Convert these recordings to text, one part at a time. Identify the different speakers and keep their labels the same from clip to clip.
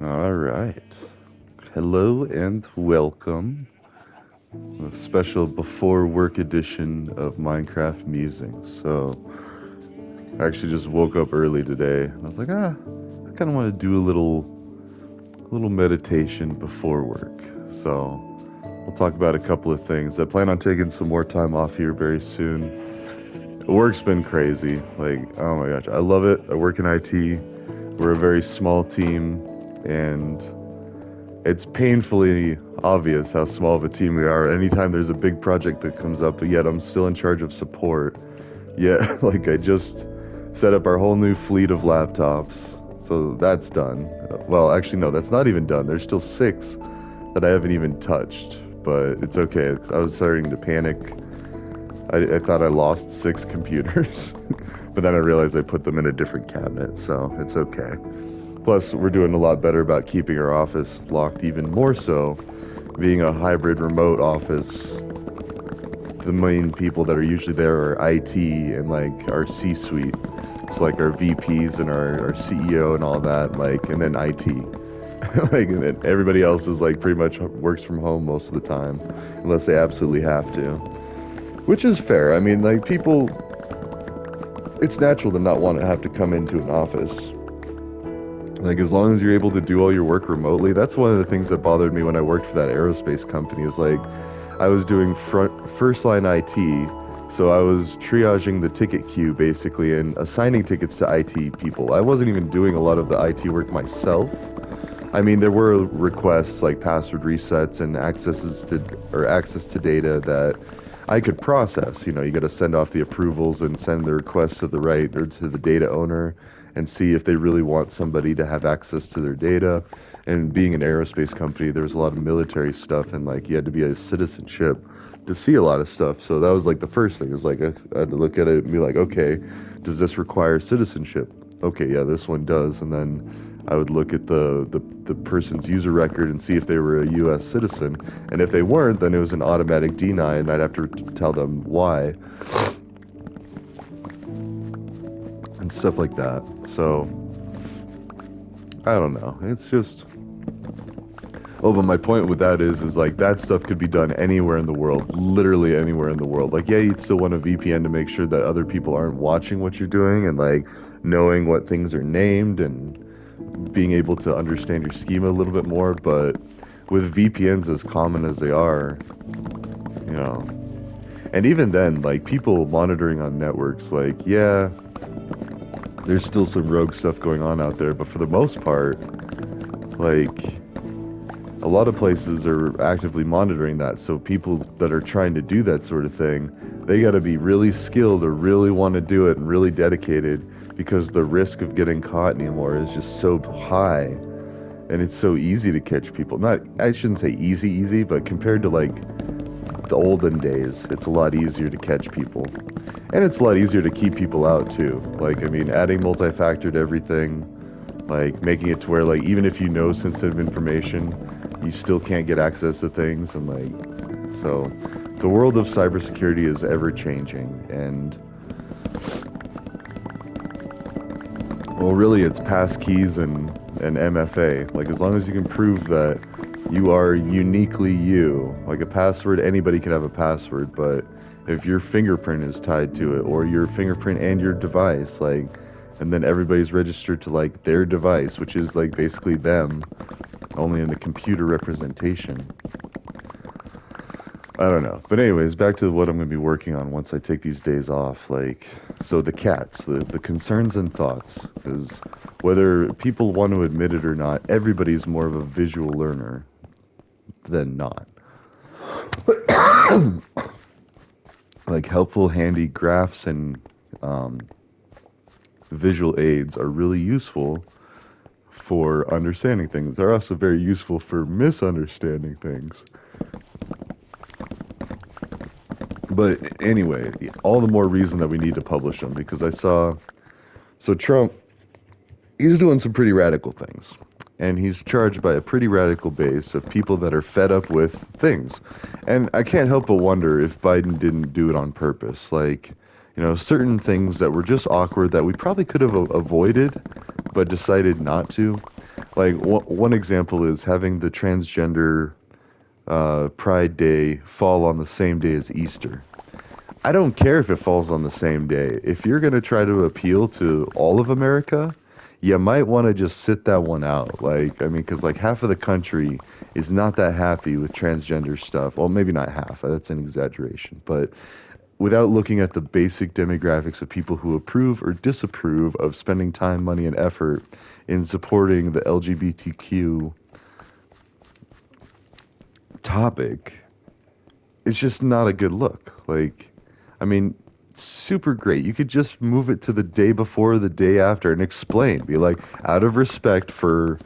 Speaker 1: All right. Hello and welcome. A special before work edition of Minecraft Musings. I actually just woke up early today and I was like, I kind of want to do a little meditation before work. So, we'll talk about a couple of things. I plan on taking some more time off here very soon. Work's been crazy. Like, oh my gosh, I love it. I work in IT. We're a very small team and it's painfully obvious how small of a team we are. Anytime there's a big project that comes up, but yet I'm still in charge of support. Yet, like, I just set up our whole new fleet of laptops. So that's done. Well, actually, no, that's not even done. There's still six that I haven't even touched, but it's okay. I was starting to panic. I thought I lost six computers, but then I realized I put them in a different cabinet, so it's okay. Plus, we're doing a lot better about keeping our office locked even more so. Being a hybrid remote office, the main people that are usually there are IT and like our C-suite. So like our VPs and our CEO and all that, like, and then IT. Like, and then everybody else is like pretty much works from home most of the time, unless they absolutely have to. Which is fair. I mean, like people, it's natural to not want to have to come into an office. Like as long as you're able to do all your work remotely, that's one of the things that bothered me when I worked for that aerospace company. Is like I was doing first line IT, so I was triaging the ticket queue basically and assigning tickets to IT people. I wasn't even doing a lot of the IT work myself. I mean, there were requests like password resets and access to data that I could process. You know, you got to send off the approvals and send the request to the right or to the data owner and see if they really want somebody to have access to their data. And being an aerospace company, there was a lot of military stuff and like you had to be a citizenship to see a lot of stuff. So that was like the first thing. It was like I had to look at it and be like, okay, does this require citizenship? Okay, yeah, this one does. And then I would look at the person's user record and see if they were a U.S. citizen. And if they weren't, then it was an automatic deny, and I'd have to tell them why and stuff like that. So I don't know. It's just. Oh, but my point with that is like that stuff could be done anywhere in the world, literally anywhere in the world. Like, yeah, you'd still want a VPN to make sure that other people aren't watching what you're doing and like knowing what things are named and being able to understand your schema a little bit more. But with VPNs as common as they are, you know, and even then, like people monitoring on networks, like, yeah, there's still some rogue stuff going on out there, but for the most part, like a lot of places are actively monitoring that. So people that are trying to do that sort of thing, they got to be really skilled or really want to do it and really dedicated because the risk of getting caught anymore is just so high and it's so easy to catch people. Not, I shouldn't say easy, but compared to like the olden days, it's a lot easier to catch people. And it's a lot easier to keep people out too. Like, I mean, adding multi-factor to everything, like making it to where like even if you know sensitive information, you still can't get access to things and like so the world of cybersecurity is ever changing and well really it's pass keys and MFA. Like as long as you can prove that you are uniquely you, like a password, anybody can have a password, but if your fingerprint is tied to it or your fingerprint and your device, like and then everybody's registered to like their device, which is like basically them, only in a computer representation. I don't know. But anyways, back to what I'm going to be working on once I take these days off. Like, so the cats, the concerns and thoughts, is whether people want to admit it or not, everybody's more of a visual learner than not. Like helpful, handy graphs and um, visual aids are really useful for understanding things. They're also very useful for misunderstanding things. But anyway, all the more reason that we need to publish them because I saw. So Trump, he's doing some pretty radical things. And he's charged by a pretty radical base of people that are fed up with things. And I can't help but wonder if Biden didn't do it on purpose. Like, you know, certain things that were just awkward that we probably could have avoided, but decided not to. Like one example is having the transgender Pride Day fall on the same day as Easter. I don't care if it falls on the same day. If you're going to try to appeal to all of America, you might want to just sit that one out. Like, I mean, because like half of the country is not that happy with transgender stuff. Well, maybe not half, that's an exaggeration. But without looking at the basic demographics of people who approve or disapprove of spending time, money, and effort in supporting the LGBTQ topic, it's just not a good look. Like, I mean, super great. You could just move it to the day before, the day after, and explain. Be like, out of respect for,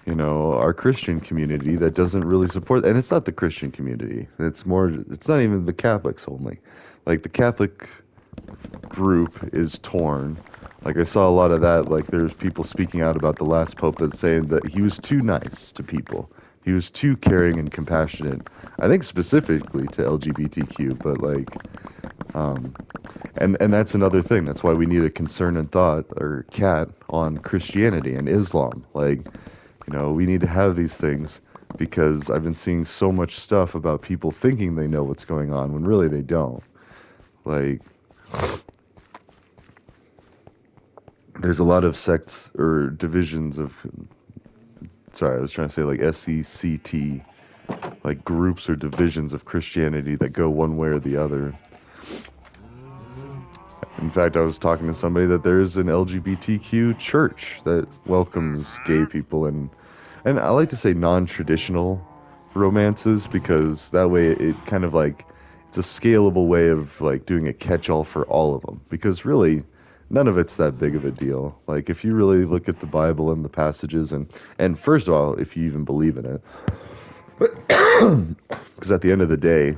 Speaker 1: our Christian community that doesn't really support, and it's not the Christian community. It's more, it's not even the Catholics only. Like, the Catholic group is torn. Like, I saw a lot of that. Like, there's people speaking out about the last pope that's saying that he was too nice to people. He was too caring and compassionate. I think specifically to LGBTQ, but like, um, and that's another thing. That's why we need a concern and thought or cat on Christianity and Islam. Like, we need to have these things because I've been seeing so much stuff about people thinking they know what's going on when really they don't. Like, there's a lot of sects or divisions of, sorry, I was trying to say like SECT, like groups or divisions of Christianity that go one way or the other. In fact, I was talking to somebody that there's an LGBTQ church that welcomes gay people and I like to say non-traditional romances because that way it kind of like it's a scalable way of like doing a catch-all for all of them because really none of it's that big of a deal. Like if you really look at the Bible and the passages and first of all, if you even believe in it, because at the end of the day,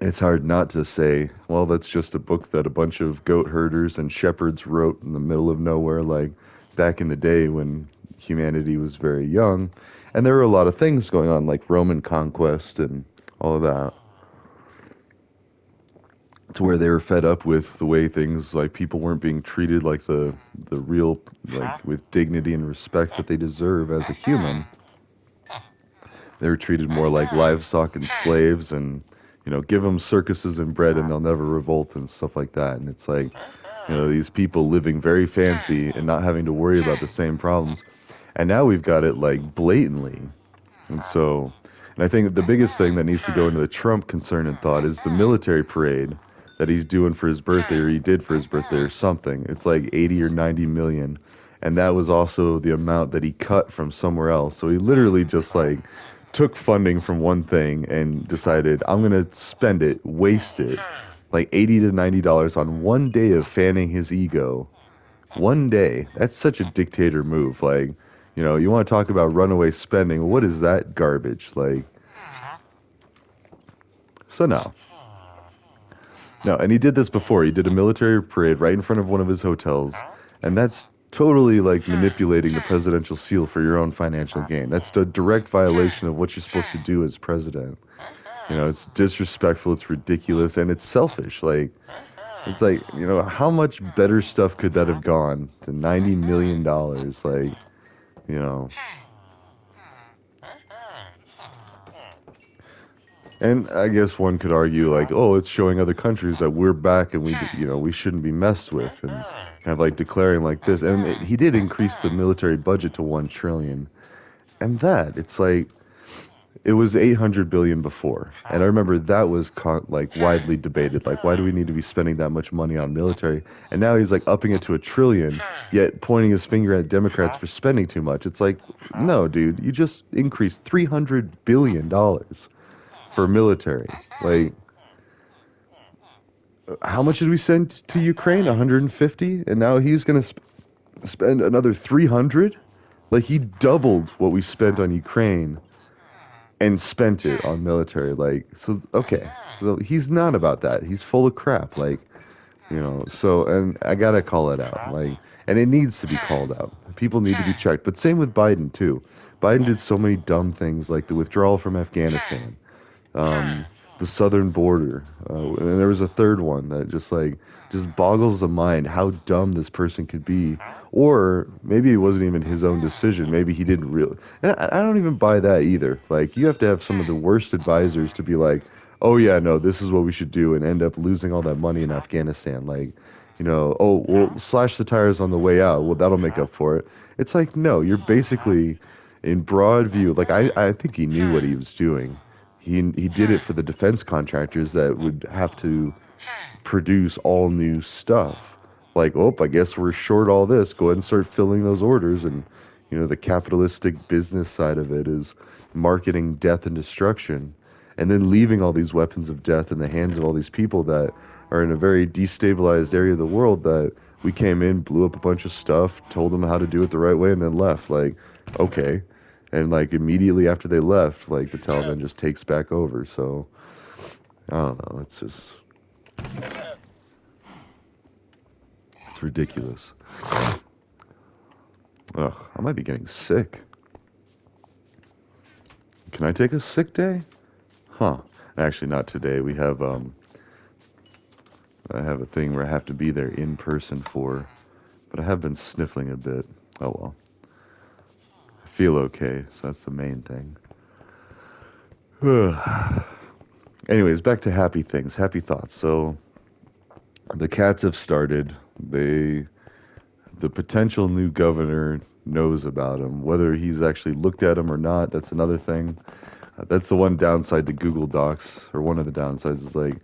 Speaker 1: it's hard not to say, well, that's just a book that a bunch of goat herders and shepherds wrote in the middle of nowhere, like back in the day when humanity was very young. And there were a lot of things going on, like Roman conquest and all of that, to where they were fed up with the way things, like people weren't being treated like the real, like with dignity and respect that they deserve as a human. They were treated more like livestock and slaves and, give them circuses and bread and they'll never revolt and stuff like that. And it's like, these people living very fancy and not having to worry about the same problems. And now we've got it like blatantly. And so, and I think the biggest thing that needs to go into the Trump concern and thought is the military parade that he's doing for his birthday or he did for his birthday or something. It's like 80 or 90 million. And that was also the amount that he cut from somewhere else. So he literally just like took funding from one thing and decided, I'm going to spend it, waste it, like 80 to $90 on one day of fanning his ego. One day. That's such a dictator move. Like, you want to talk about runaway spending. What is that garbage? Like, so no. No, and he did this before. He did a military parade right in front of one of his hotels. And that's totally like manipulating the presidential seal for your own financial gain. That's a direct violation of what you're supposed to do as president. It's disrespectful, it's ridiculous, and it's selfish. Like, it's like, how much better stuff could that have gone to $90 million? Dollars? Like, you know. And I guess one could argue, like, oh, it's showing other countries that we're back and we shouldn't be messed with, and kind of like declaring like this. And he did increase the military budget to 1 trillion, and that it's like it was 800 billion before, and I remember that was like widely debated. Like, why do we need to be spending that much money on military? And now he's like upping it to 1 trillion, yet pointing his finger at Democrats for spending too much. It's like, no, dude, you just increased $300 billion for military. Like, how much did we send to Ukraine? 150, and now he's gonna spend another 300. Like, he doubled what we spent on Ukraine and spent it on military. Like, so okay, so he's not about that. He's full of crap. Like, so, and I gotta call it out. Like, and it needs to be called out. People need to be checked. But same with Biden too. Biden did so many dumb things, like the withdrawal from Afghanistan. the southern border, and there was a third one that just boggles the mind how dumb this person could be, or maybe it wasn't even his own decision. Maybe he didn't really. And I don't even buy that either. Like you have to have some of the worst advisors to be like, oh yeah, no, this is what we should do, and end up losing all that money in Afghanistan. Like, oh, we'll slash the tires on the way out. Well, that'll make up for it. It's like, no, you're basically in broad view. Like I think he knew what he was doing. He did it for the defense contractors that would have to produce all new stuff. Like, oh, I guess we're short all this. Go ahead and start filling those orders. And, the capitalistic business side of it is marketing death and destruction, and then leaving all these weapons of death in the hands of all these people that are in a very destabilized area of the world that we came in, blew up a bunch of stuff, told them how to do it the right way, and then left. Like, okay. And like immediately after they left, like the Taliban just takes back over. So I don't know. It's ridiculous. Ugh, I might be getting sick. Can I take a sick day? Huh. Actually, not today. I have a thing where I have to be there in person for, but I have been sniffling a bit. Oh well. I feel okay, so that's the main thing. Anyways, back to happy things, happy thoughts. So the cats have started. The potential new governor knows about him. Whether he's actually looked at him or not, that's another thing. That's the one downside to Google Docs, or one of the downsides is like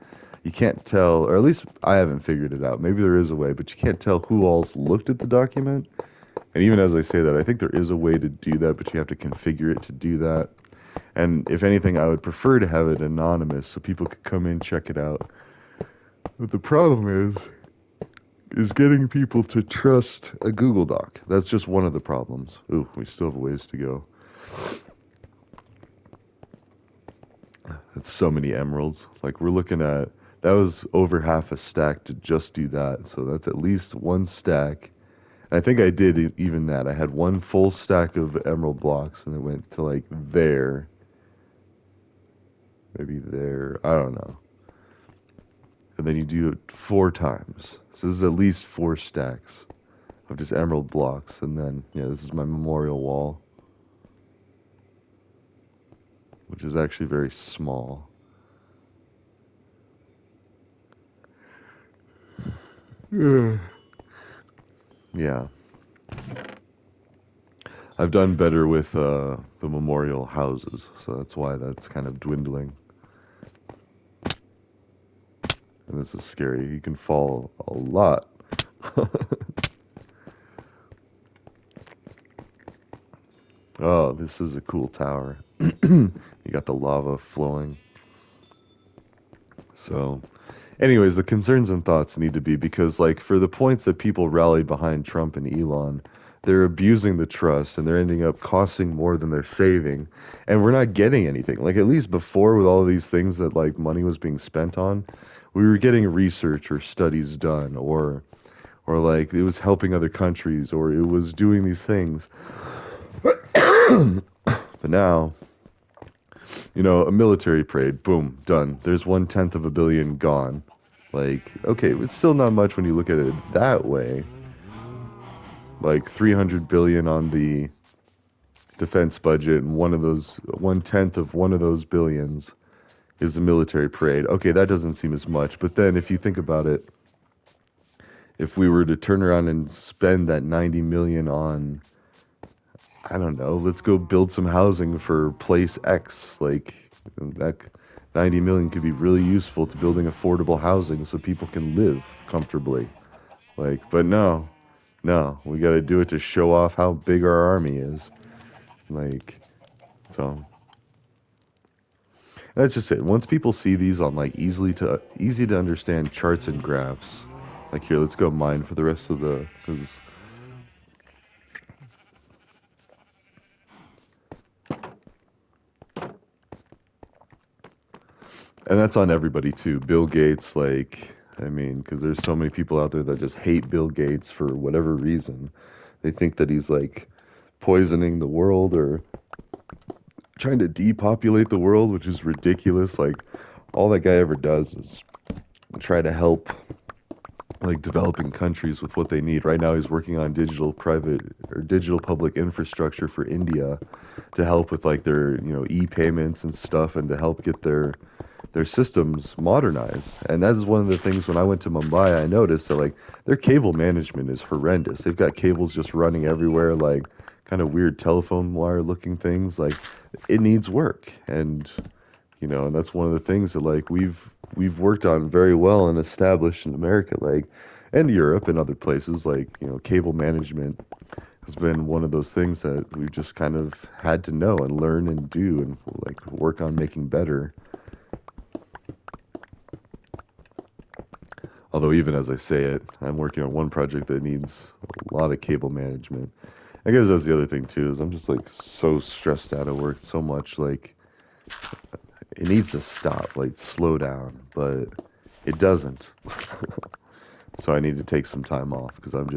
Speaker 1: you can't tell, or at least I haven't figured it out. Maybe there is a way, but you can't tell who all's looked at the document. And even as I say that, I think there is a way to do that, but you have to configure it to do that. And if anything, I would prefer to have it anonymous so people could come in, check it out. But the problem is getting people to trust a Google Doc. That's just one of the problems. Ooh, we still have a ways to go. That's so many emeralds. Like we're looking at that was over half a stack to just do that. So that's at least one stack. I think I did even that. I had one full stack of emerald blocks and it went to like there. Maybe there. I don't know. And then you do it 4 times. So this is at least 4 stacks of just emerald blocks. And then, yeah, this is my memorial wall, which is actually very small. Yeah. I've done better with the memorial houses, so that's why that's kind of dwindling. And this is scary. You can fall a lot. Oh, this is a cool tower. You got the lava flowing. So, anyways, the concerns and thoughts need to be because, like, for the points that people rallied behind Trump and Elon, they're abusing the trust and they're ending up costing more than they're saving. And we're not getting anything. Like, at least before, with all of these things that, like, money was being spent on, we were getting research or studies done, or like, it was helping other countries, or it was doing these things. But now, a military parade, boom, done. There's 1/10 of a billion gone. Like, okay, it's still not much when you look at it that way. Like 300 billion on the defense budget, and 1/10 of one of those billions is a military parade. Okay, that doesn't seem as much. But then if you think about it, if we were to turn around and spend that 90 million on, I don't know, let's go build some housing for place X, like that 90 million could be really useful to building affordable housing so people can live comfortably. Like, but no, no, we got to do it to show off how big our army is. Like, so that's just it. Once people see these on like easy to understand charts and graphs, like here, let's go mine for the rest of the because and that's on everybody too. Bill Gates, like, I mean, because there's so many people out there that just hate Bill Gates for whatever reason. They think that he's like poisoning the world or trying to depopulate the world, which is ridiculous. Like, all that guy ever does is try to help like developing countries with what they need. Right now, he's working on digital private or digital public infrastructure for India to help with like their e-payments and stuff, and to help get their systems modernized. And that is one of the things when I went to Mumbai, I noticed that like their cable management is horrendous. They've got cables just running everywhere, like kind of weird telephone wire looking things. Like it needs work, and that's one of the things that like we've worked on very well and established in America, like and Europe and other places. Like cable management has been one of those things that we've just kind of had to know and learn and do and like work on making better. Although even as I say it, I'm working on one project that needs a lot of cable management. I guess that's the other thing too, is I'm just like so stressed out at work so much. Like it needs to stop, like slow down, but it doesn't. So I need to take some time off because I'm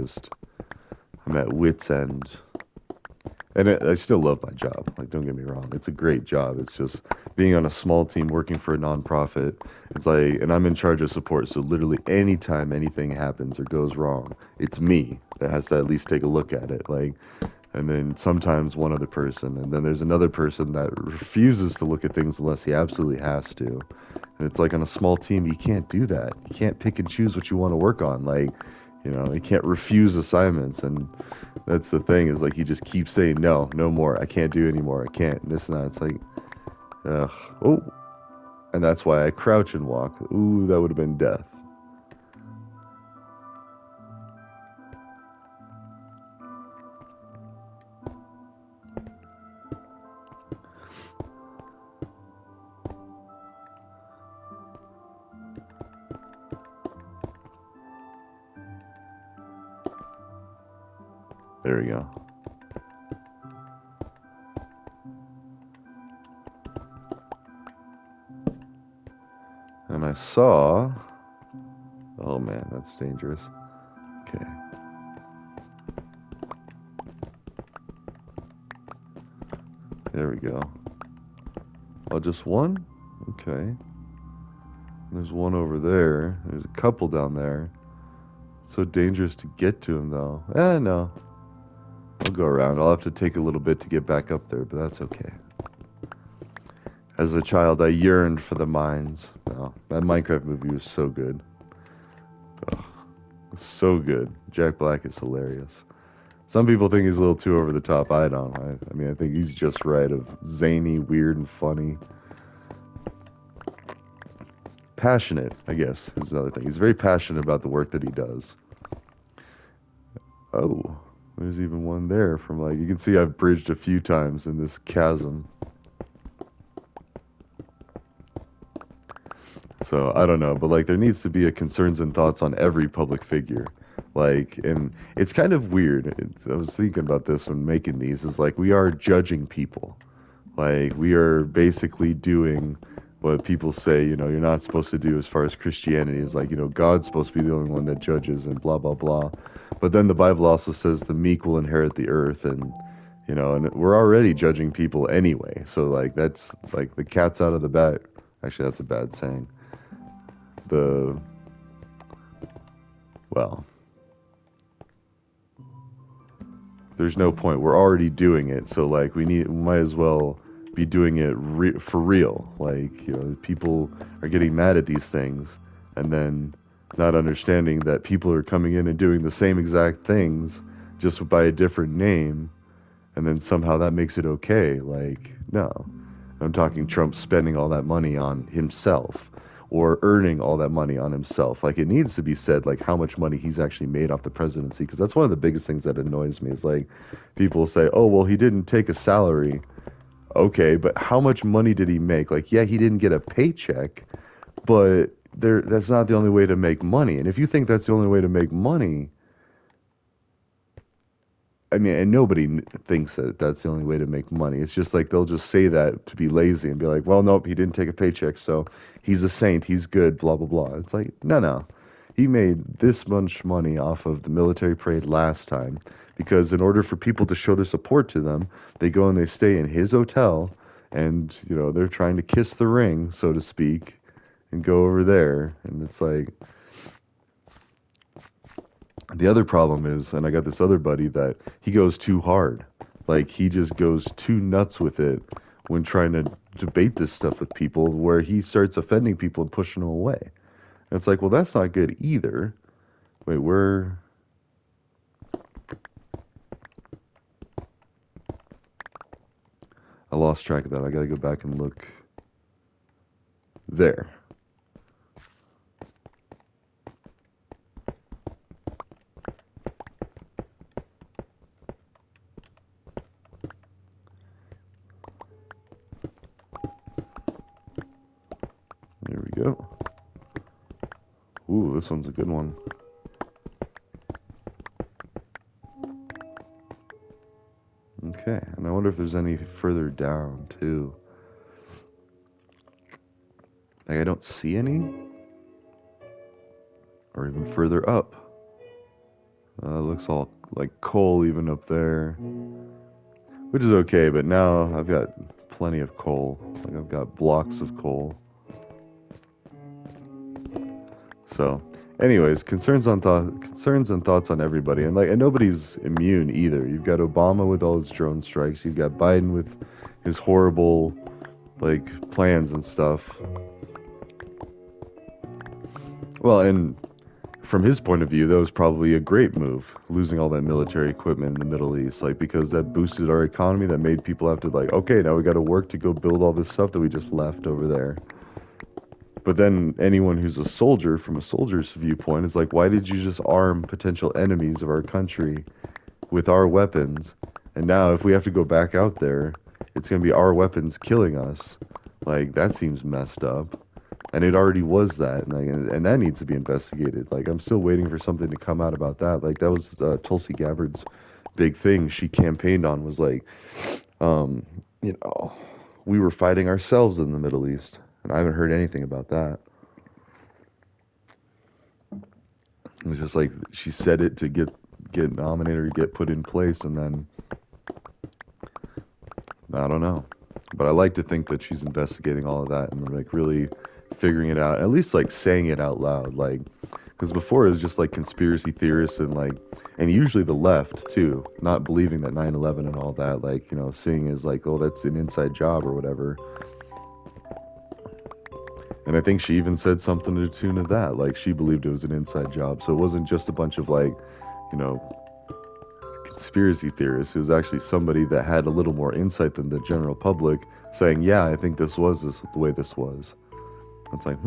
Speaker 1: at wit's end. And I still love my job. Like, don't get me wrong, it's a great job. It's just being on a small team working for a nonprofit. It's like, and I'm in charge of support. So literally, anytime anything happens or goes wrong, it's me that has to at least take a look at it. Like, and then sometimes one other person, and then there's another person that refuses to look at things unless he absolutely has to. And it's like on a small team, you can't do that. You can't pick and choose what you want to work on. Like, you can't refuse assignments. And that's the thing is like he just keeps saying, no, no more. I can't do anymore. I can't. And this and that. It's like, ugh. Oh, and that's why I crouch and walk. Ooh, that would have been death. There we go. And I saw. Oh man, that's dangerous. Okay. There we go. Oh, just one? Okay. There's one over there. There's a couple down there. So dangerous to get to him, though. No. I'll go around. I'll have to take a little bit to get back up there, but that's okay. As a child, I yearned for the mines. Oh, that Minecraft movie was so good. Oh, so good. Jack Black is hilarious. Some people think he's a little too over the top. I don't. I mean, I think he's just right of zany, weird, and funny. Passionate, I guess, is another thing. He's very passionate about the work that he does. Oh, there's even one there from like, you can see I've bridged a few times in this chasm. So I don't know, but like there needs to be a concerns and thoughts on every public figure. Like, and it's kind of weird. I was thinking about this when making these, is like we are judging people. Like we are basically doing what people say, you're not supposed to do as far as Christianity is like, God's supposed to be the only one that judges and blah blah blah. But then the Bible also says the meek will inherit the earth and we're already judging people anyway. So like that's like the cat's out of the bag. Actually, that's a bad saying. The well, there's no point. We're already doing it. So like we might as well be doing it for real. Like, people are getting mad at these things and then not understanding that people are coming in and doing the same exact things just by a different name, and then somehow that makes it okay. Like, no. I'm talking Trump spending all that money on himself or earning all that money on himself. Like, it needs to be said, like, how much money he's actually made off the presidency. Because that's one of the biggest things that annoys me is like, people say, oh, well, he didn't take a salary. Okay, but how much money did he make? Like, yeah, he didn't get a paycheck, but that's not the only way to make money. And if you think that's the only way to make money, I mean, and nobody thinks that that's the only way to make money. It's just like they'll just say that to be lazy and be like, well, nope, he didn't take a paycheck, so he's a saint, he's good, blah, blah, blah. It's like, no, no. He made this much money off of the military parade last time because in order for people to show their support to them, they go and they stay in his hotel and, they're trying to kiss the ring, so to speak. and go over there. And it's like, the other problem is, and I got this other buddy that he goes too hard. Like, he just goes too nuts with it when trying to debate this stuff with people, where he starts offending people and pushing them away. And it's like, well, that's not good either. Wait, I lost track of that. I gotta go back and look. There. There we go. Ooh, this one's a good one. Okay, and I wonder if there's any further down too. Like, I don't see any, or even further up. Looks all like coal even up there, which is okay. But now I've got plenty of coal. Like, I've got blocks of coal. So, anyways, concerns and thoughts on everybody, and nobody's immune either. You've got Obama with all his drone strikes. You've got Biden with his horrible plans and stuff. Well, and from his point of view, that was probably a great move, losing all that military equipment in the Middle East, because that boosted our economy, that made people have to, okay, now we got to work to go build all this stuff that we just left over there. But then anyone who's a soldier, from a soldier's viewpoint, is like, why did you just arm potential enemies of our country with our weapons? And now if we have to go back out there, it's going to be our weapons killing us. Like, that seems messed up. And it already was that, and that needs to be investigated. Like, I'm still waiting for something to come out about that. Like, that was Tulsi Gabbard's big thing she campaigned on, was like, um, you know, we were fighting ourselves in the Middle East, and I haven't heard anything about that. It was just like she said it to get nominated or get put in place, and then I don't know. But I like to think that she's investigating all of that and really figuring it out. At least saying it out loud, because before it was just conspiracy theorists and usually the left too, not believing that 9/11 and all that, seeing as oh, that's an inside job or whatever. And I think she even said something to the tune of that, she believed it was an inside job, so it wasn't just a bunch of you know conspiracy theorists. It was actually somebody that had a little more insight than the general public, saying, yeah, I think this was the way this was. It's like,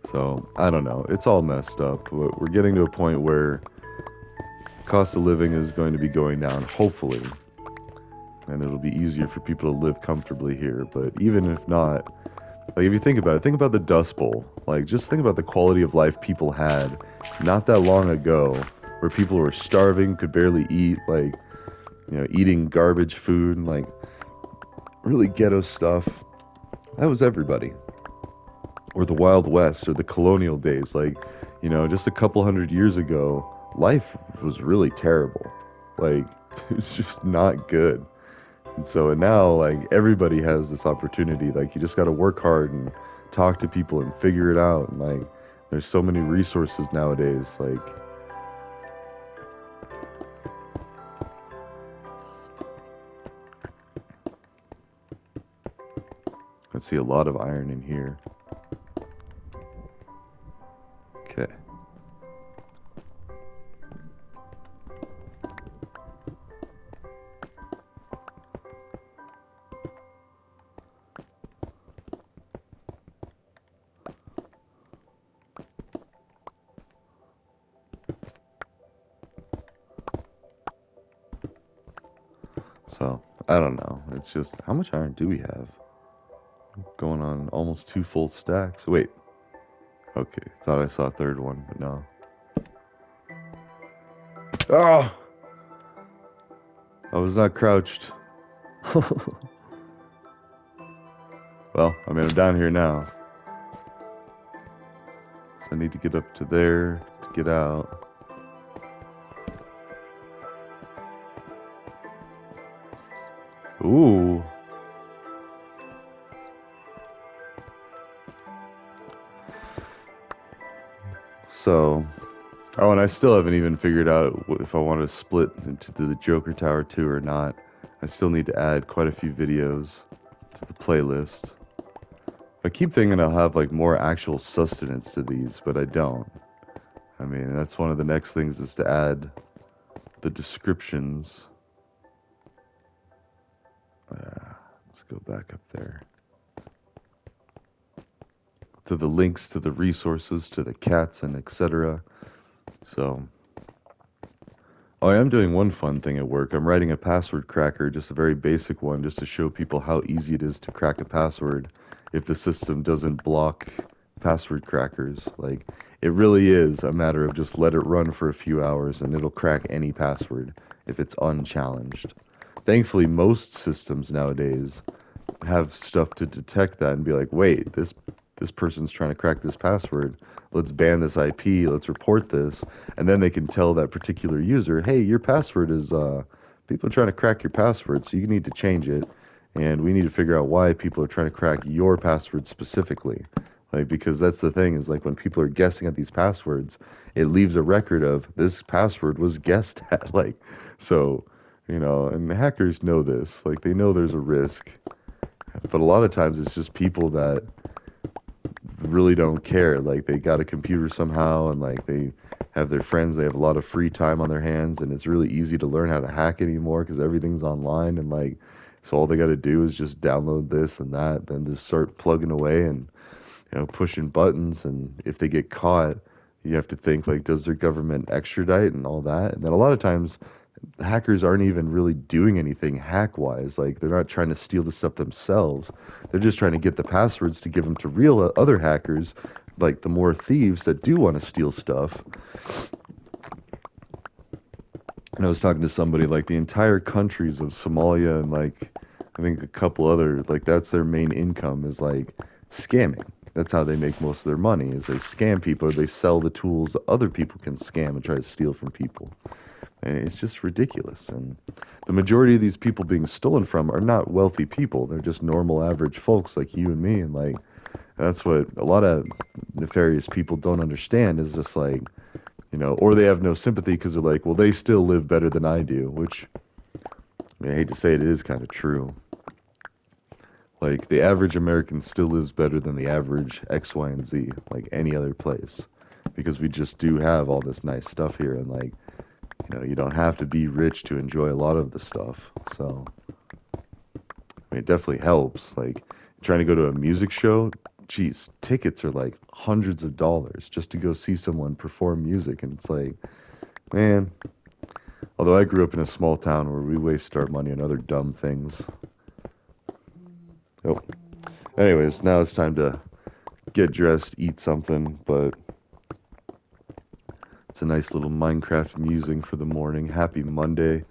Speaker 1: So, I don't know. It's all messed up. We're getting to a point where cost of living is going to be going down, hopefully. And it'll be easier for people to live comfortably here. But even if not, if you think about it, think about the Dust Bowl. Just think about the quality of life people had not that long ago, where people were starving, could barely eat, eating garbage food, and really ghetto stuff. That was everybody. Or the Wild West, or the colonial days. Just a couple hundred years ago, life was really terrible. It's just not good. And now, everybody has this opportunity. You just got to work hard and talk to people and figure it out. And, there's so many resources nowadays. I see a lot of iron in here. Okay. So, I don't know. It's just, how much iron do we have? Going on almost 2 full stacks. Wait. Okay. Thought I saw a third one, but no. Oh! I was not crouched. Well, I mean, I'm down here now. So I need to get up to there to get out. Ooh. So, oh, and I still haven't even figured out if I want to split into the Joker Tower 2 or not. I still need to add quite a few videos to the playlist. I keep thinking I'll have like more actual sustenance to these, but I don't. I mean, that's one of the next things is to add the descriptions. Let's go back up there. To the links to the resources, to the cats and etc. So, oh, I am doing one fun thing at work. I'm writing a password cracker, just a very basic one, just to show people how easy it is to crack a password if the system doesn't block password crackers. Like, it really is a matter of just let it run for a few hours and it'll crack any password if it's unchallenged. Thankfully, most systems nowadays have stuff to detect that and be like, wait, this person's trying to crack this password. Let's ban this IP. Let's report this, and then they can tell that particular user, hey, your password is people are trying to crack your password, so you need to change it, and we need to figure out why people are trying to crack your password specifically. Like, because that's the thing is like when people are guessing at these passwords, it leaves a record of this password was guessed at. Like, so, and hackers know this. Like, they know there's a risk, but a lot of times it's just people that really don't care. Like they got a computer somehow and like they have their friends, they have a lot of free time on their hands and it's really easy to learn how to hack anymore because everything's online and like so all they got to do is just download this and that, then just start plugging away and pushing buttons and if they get caught, you have to think like does their government extradite and all that? And then a lot of times hackers aren't even really doing anything hack wise. Like they're not trying to steal the stuff themselves. They're just trying to get the passwords to give them to real other hackers, like the more thieves that do want to steal stuff. And I was talking to somebody like the entire countries of Somalia and like I think a couple other like that's their main income is like scamming. That's how they make most of their money is they scam people or they sell the tools that other people can scam and try to steal from people. And it's just ridiculous. And the majority of these people being stolen from are not wealthy people. They're just normal, average folks like you and me. And like, that's what a lot of nefarious people don't understand is just like, or they have no sympathy because they're like, well, they still live better than I do, which I mean, I hate to say it, it is kind of true. Like, the average American still lives better than the average X, Y, and Z, like any other place. Because we just do have all this nice stuff here. And like, you don't have to be rich to enjoy a lot of the stuff. So, I mean, it definitely helps. Like, trying to go to a music show, geez, tickets are like hundreds of dollars just to go see someone perform music. And it's like, man, although I grew up in a small town where we waste our money on other dumb things. Oh, anyways, now it's time to get dressed, eat something, but it's a nice little Minecraft musing for the morning. Happy Monday.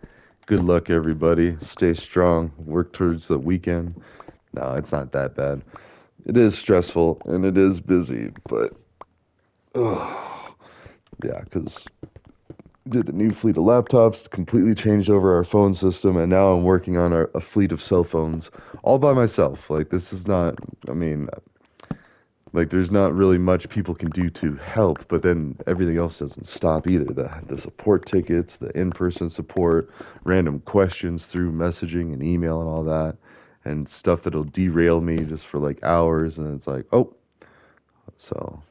Speaker 1: Good luck, everybody. Stay strong. Work towards the weekend. No, it's not that bad. It is stressful and it is busy, but yeah, because did the new fleet of laptops, completely changed over our phone system, and now I'm working on a fleet of cell phones all by myself. Like this is not. I mean, like there's not really much people can do to help, but then everything else doesn't stop either. The support tickets, the in-person support, random questions through messaging and email and all that, and stuff that'll derail me just for like hours, and it's like, oh, so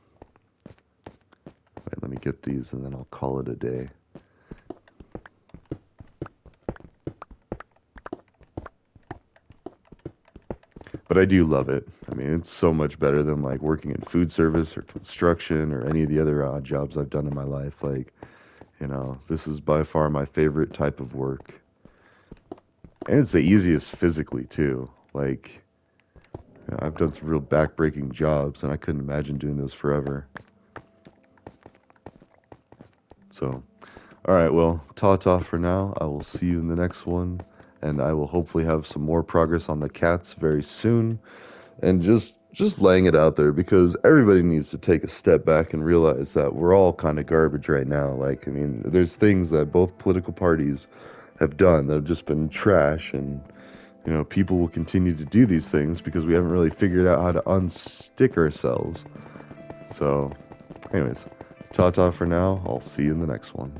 Speaker 1: wait, let me get these and then I'll call it a day. But I do love it. I mean, it's so much better than like working in food service or construction or any of the other odd jobs I've done in my life. Like, this is by far my favorite type of work. And it's the easiest physically too. Like, I've done some real back-breaking jobs and I couldn't imagine doing those forever. So, all right, well, ta-ta for now. I will see you in the next one and I will hopefully have some more progress on the cats very soon. And just laying it out there because everybody needs to take a step back and realize that we're all kind of garbage right now. Like, I mean, there's things that both political parties have done that have just been trash, and people will continue to do these things because we haven't really figured out how to unstick ourselves. So, anyways, Ta ta for now. I'll see you in the next one.